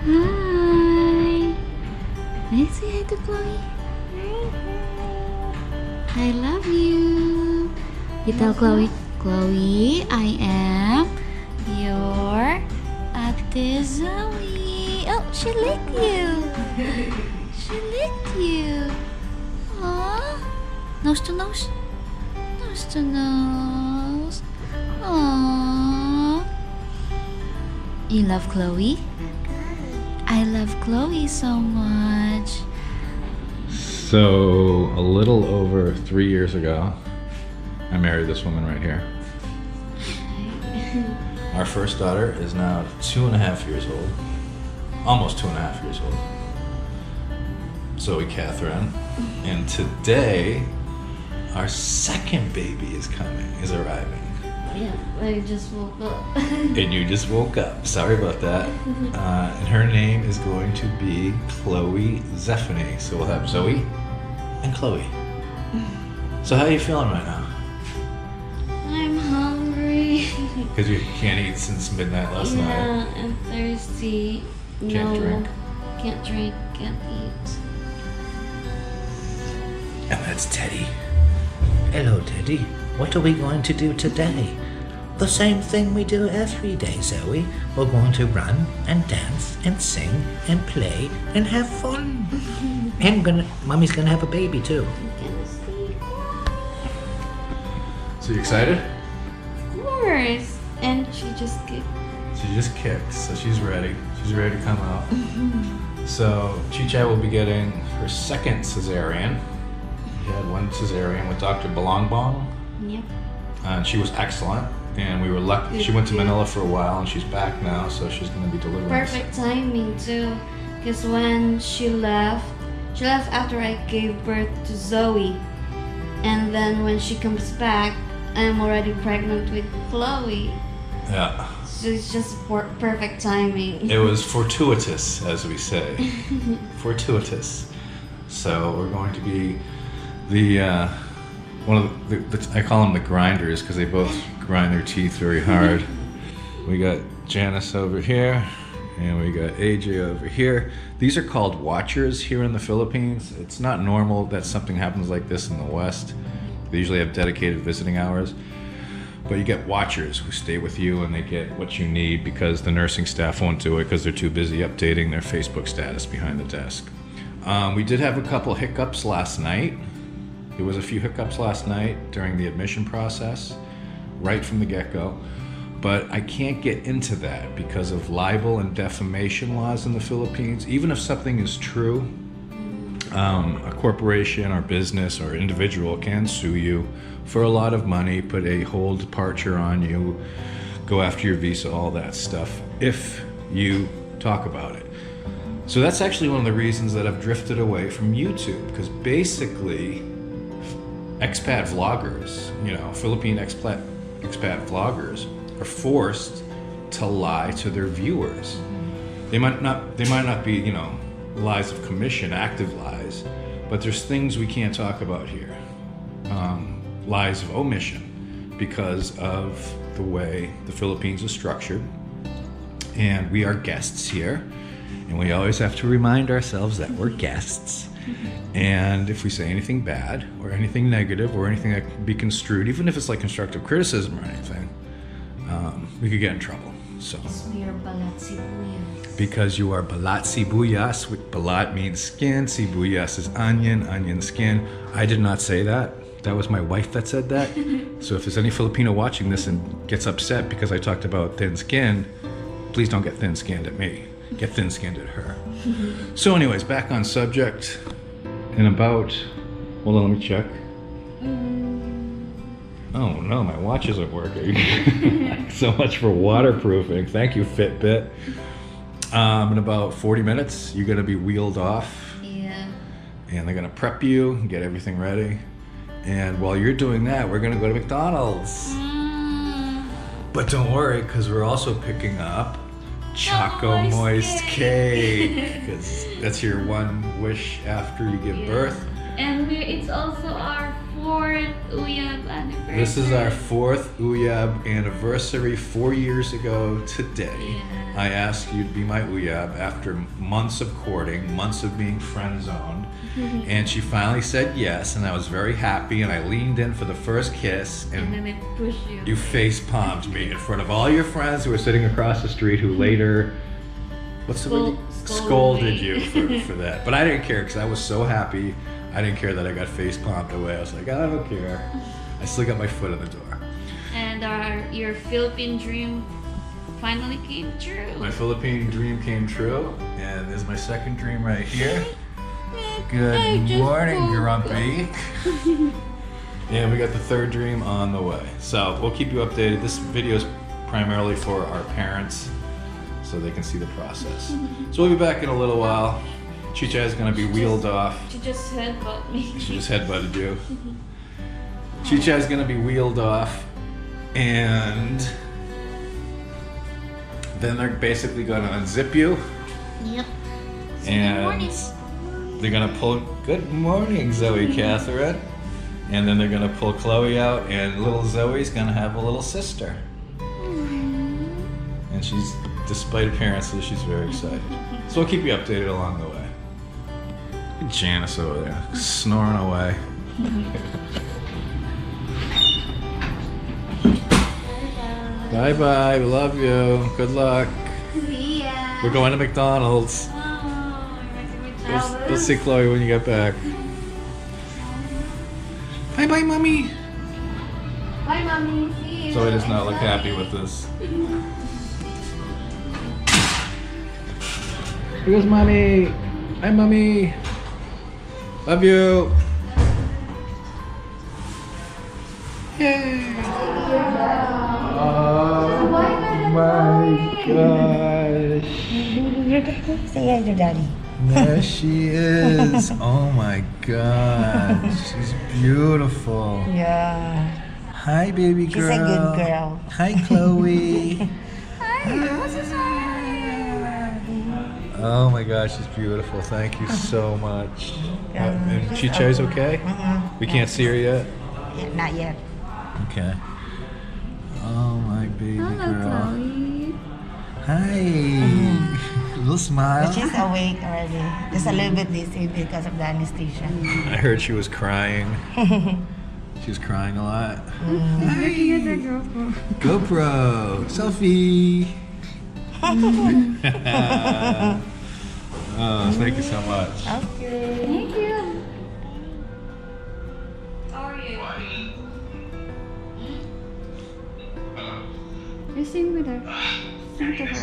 Hi. Let's say hi to Chloe. I love you. You tell Chloe, Chloe, I am your Ate Zoe. Oh, she licked you. She licked you. Aww. Nose to nose. Nose to nose. Aww. You love Chloe? I love Chloe so much. So, a little over 3 years ago, I married this woman right here. Our first daughter is now 2.5 years old. Almost 2.5 years old. Zoe Catherine. And today, our second baby is arriving. Yeah, I just woke up. And you just woke up. Sorry about that. And her name is going to be Chloe Zephany. So we'll have Zoe and Chloe. So how are you feeling right now? I'm hungry. Because you can't eat since midnight last night. Yeah, I'm thirsty. Can't drink. Can't drink, can't eat. And that's Teddy. Hello, Teddy. What are we going to do today? The same thing we do every day, Zoe. We're going to run and dance and sing and play and have fun. And Mommy's gonna have a baby too. I'm gonna sleep. So you excited? Of course. And she just kicked. She just kicked, so she's ready. She's ready to come out. So Chicha will be getting her second cesarean. She had one cesarean with Dr. Balonglong. Yep. And she was excellent. And we were lucky. She went to Manila for a while and she's back now, so she's going to be delivering. Perfect timing too. Because when she left after I gave birth to Zoe. And then when she comes back, I'm already pregnant with Chloe. Yeah. So it's just perfect timing. It was fortuitous, as we say. Fortuitous. So we're going to be one of the I call them the grinders because they both grind their teeth very hard. We got Janice over here and we got AJ over here. These are called watchers here in the Philippines. It's not normal that something happens like this in the West. They usually have dedicated visiting hours. But you get watchers who stay with you and they get what you need because the nursing staff won't do it because they're too busy updating their Facebook status behind the desk. We did have a couple hiccups last night. There was a few hiccups last night during the admission process, right from the get-go. But I can't get into that because of libel and defamation laws in the Philippines. Even if something is true, a corporation or business or individual can sue you for a lot of money, put a hold departure on you, go after your visa, all that stuff, if you talk about it. So that's actually one of the reasons that I've drifted away from YouTube, because basically expat vloggers, Philippine expat vloggers are forced to lie to their viewers. They might not be, lies of commission, active lies, but there's things we can't talk about here. Lies of omission because of the way the Philippines is structured. And we are guests here, and we always have to remind ourselves that we're guests. And if we say anything bad or anything negative or anything that can be construed, even if it's like constructive criticism or anything, we could get in trouble. So We are balat sibuyas. because you are balat sibuyas, balat means skin, sibuyas is onion skin. I did not say that. That was my wife that said that. So if there's any Filipino watching this and gets upset because I talked about thin skin, please don't get thin-skinned at me. Get thin-skinned at her. So anyways, back on subject. In about, hold on, let me check. Oh no, my watch isn't working. So much for waterproofing. Thank you, Fitbit. In about 40 minutes, you're gonna be wheeled off. Yeah. And they're gonna prep you and get everything ready. And while you're doing that, we're gonna go to McDonald's. But don't worry, because we're also picking up Choco Moist Cake. Because that's your one wish after you give birth. And it's also our 4th Uyab anniversary. This is our 4th Uyab anniversary. 4 years ago today, Yeah. I asked you to be my Uyab after months of courting, months of being friend zoned. And she finally said yes, and I was very happy, and I leaned in for the first kiss, And then and I push you. you face palmed me in front of all your friends who were sitting across the street who later, what's the word? Scolded you for that. But I didn't care because I was so happy. I didn't care that I got face palmed away. I was like, I don't care. I still got my foot in the door. And your Philippine dream finally came true. My Philippine dream came true, and there's my second dream right here. Good morning, Grumpy. And we got the third dream on the way. So we'll keep you updated. This video is primarily for our parents, so they can see the process. So we'll be back in a little while. Chicha is going to be wheeled off. She just headbutt me. She just headbutted you. Chicha is going to be wheeled off, and then they're basically going to unzip you. Yep. And they're going to pull. Good morning, Zoe Catherine. And then they're going to pull Chloe out, and little Zoe's going to have a little sister. And she's, despite appearances, she's very excited. So we'll keep you updated along the way. Janice over there, snoring away. Bye-bye, we love you. Good luck. Yeah. We're going to McDonald's. Oh, you're making me jealous. We'll see Chloe when you get back. Bye-bye, Mommy. Bye, Mommy. See you. Zoe does not look happy with this. Here goes Mommy. Hi, Mommy. Love you. Yay. Oh my gosh. Say hi to daddy. There she is. Oh my god. She's beautiful. Yeah. Hi, baby girl. She's a good girl. Hi, Chloe. Oh my gosh, she's beautiful. Thank you so much. And Chicha's okay? We can't see her yet? Yeah, not yet. Okay. Oh my baby Hello, girl. Chloe. Hi. Little smile. But she's awake already. Just a little bit dizzy because of the anesthesia. I heard she was crying. She was crying a lot. Hi. GoPro. Selfie. Oh, thank you so much. Okay. Thank you. How are you? You sing with her. Sing to her.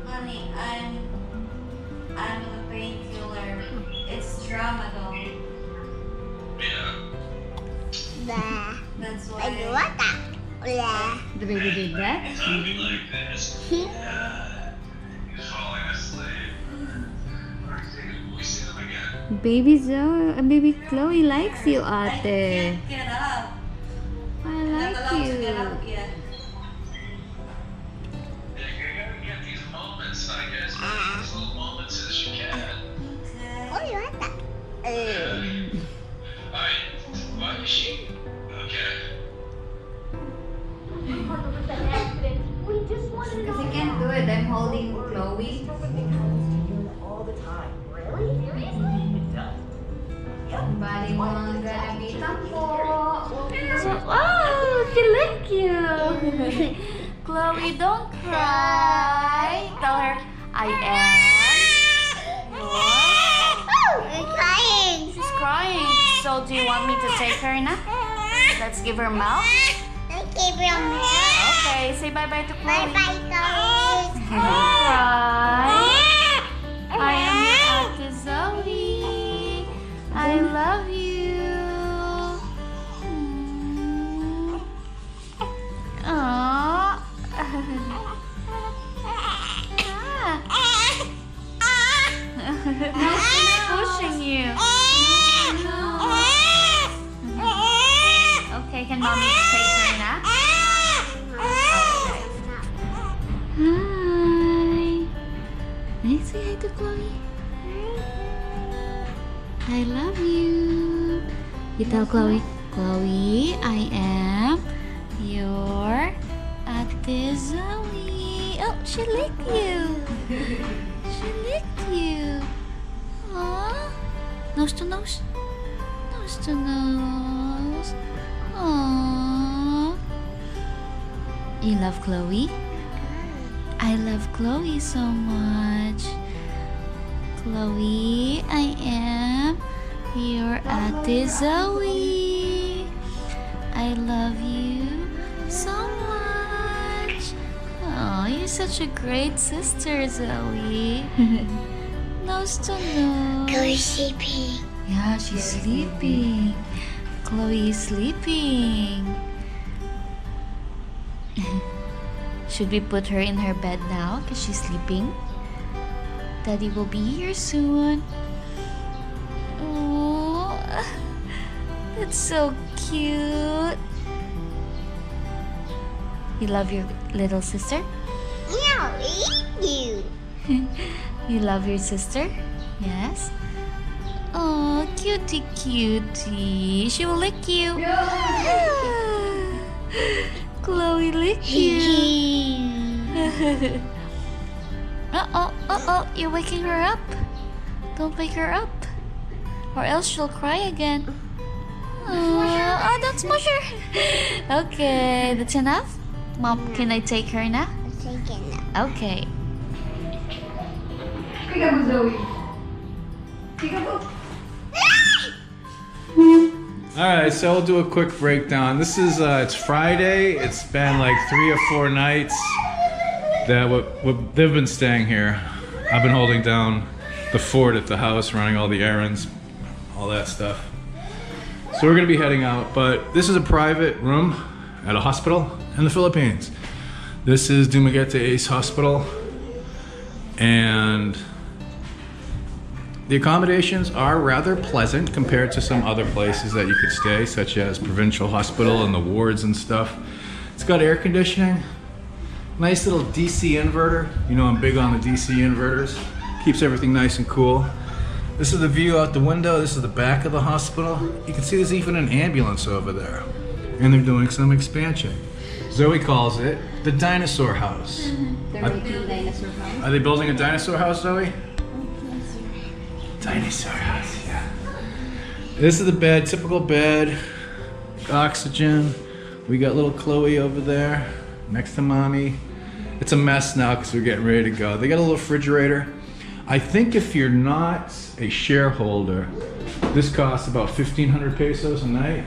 Honey, I'm on a painkiller. It's tramadol. That's why. The baby did that? Baby Zoe, baby Chloe likes you, ate. Get up. I like you. Get up yet. Because I can't do it. I'm holding Chloe. All the time. Really? Seriously? It does. Body mo ang gonna be tampo. Oh, she like you. Chloe, don't cry. Tell her, I am. She's crying. So do you want me to take her now? Let's give her milk. Okay, say bye-bye to Chloe. Don't cry. I am Ate Zoe. I love you. Aww. No, she's pushing you. Okay, can mommy take her now? Okay. Hi. I love you. You tell Chloe. Chloe, I am your Ate Zoe. Oh, she licked you. She licked you. Aww. Nose to nose. Nose to nose. Aww. You love Chloe? I love Chloe so much. Chloe, I am your Ate Zoe. I love you so much. Oh, you're such a great sister, Zoe. Nose to nose. Chloe's sleeping. Yeah, she's sleeping. Chloe is sleeping. Should we put her in her bed now because she's sleeping? Daddy will be here soon. Oh, that's so cute. You love your little sister? Yeah, you. You love your sister? Yes? Oh, cutie cutie. She will lick you. Chloe lick you. Uh-oh, you're waking her up. Don't wake her up, or else she'll cry again. Oh, don't smush her. Okay, that's enough. Mom, can I take her now? I'm taking that. Okay. Peekaboo, Zoe. Peekaboo. Alright, so we'll do a quick breakdown. This is, it's Friday. It's been like 3 or 4 nights that they've been staying here. I've been holding down the fort at the house, running all the errands, all that stuff. So we're gonna be heading out, but this is a private room at a hospital in the Philippines. This is Dumaguete ACE Hospital, and the accommodations are rather pleasant compared to some other places that you could stay, such as Provincial Hospital and the wards and stuff. It's got air conditioning, nice little DC inverter. You know I'm big on the DC inverters. Keeps everything nice and cool. This is the view out the window. This is the back of the hospital. You can see there's even an ambulance over there. And they're doing some expansion. Zoe calls it the dinosaur house. They're making dinosaur house. Are they building a dinosaur house, Zoe? Dinosaur house, yeah. This is the bed, typical bed, oxygen. We got little Chloe over there next to mommy. It's a mess now because we're getting ready to go. They got a little refrigerator. I think if you're not a shareholder, this costs about 1,500 pesos a night.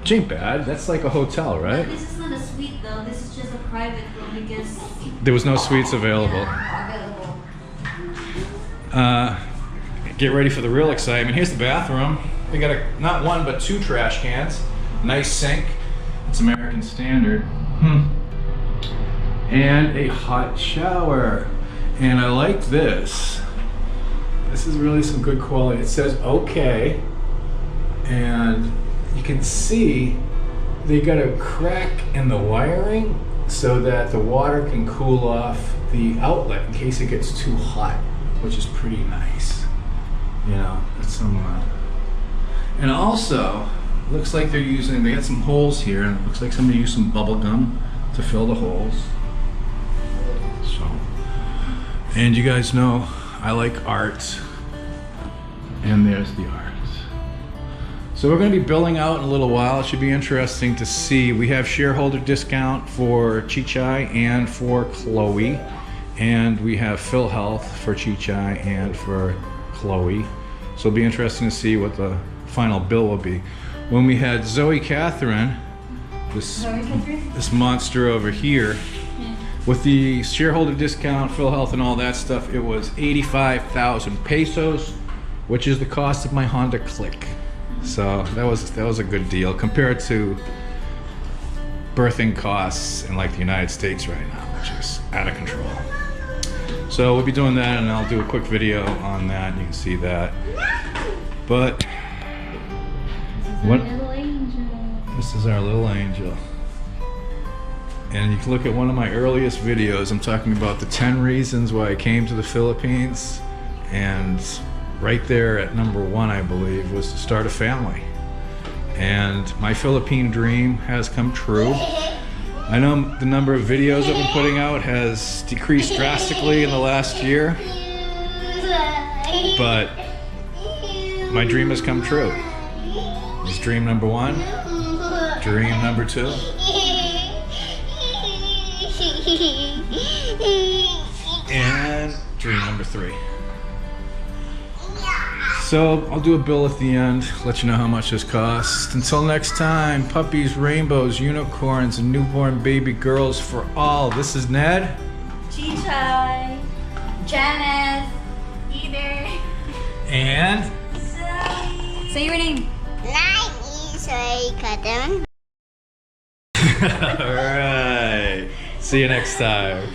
Which ain't bad. That's like a hotel, right? This is not a suite though. This is just a private room because There was no suites available. available. Get ready for the real excitement. Here's the bathroom. We got not one but 2 trash cans. Nice sink. It's American standard. And a hot shower. And I like this. This is really some good quality. It says okay. And you can see they got a crack in the wiring so that the water can cool off the outlet in case it gets too hot, which is pretty nice. You know, it's some, and also, looks like they got some holes here, and it looks like somebody used some bubble gum to fill the holes. So, and you guys know, I like art, and there's the art. So we're gonna be billing out in a little while. It should be interesting to see. We have shareholder discount for Chichai and for Chloe, and we have PhilHealth for Chichai and for Chloe. So it'll be interesting to see what the final bill will be. When we had Zoe Catherine, this monster over here, with the shareholder discount, PhilHealth and all that stuff, it was 85,000 pesos, which is the cost of my Honda Click. So that was a good deal compared to birthing costs in like the United States right now, which is out of control. So we'll be doing that, and I'll do a quick video on that. You can see that. But what? Little angel. This is our little angel. And you can look at one of my earliest videos. I'm talking about the 10 reasons why I came to the Philippines, and right there at number 1, I believe, was to start a family. And my Philippine dream has come true. I know the number of videos I've been putting out has decreased drastically in the last year, but my dream has come true. It's dream number 1, dream number 2, and dream number 3. So I'll do a bill at the end, let you know how much this costs. Until next time, puppies, rainbows, unicorns, and newborn baby girls for all. This is Ned. Chichay. Janice. Either. And Say your name. all right. See you next time.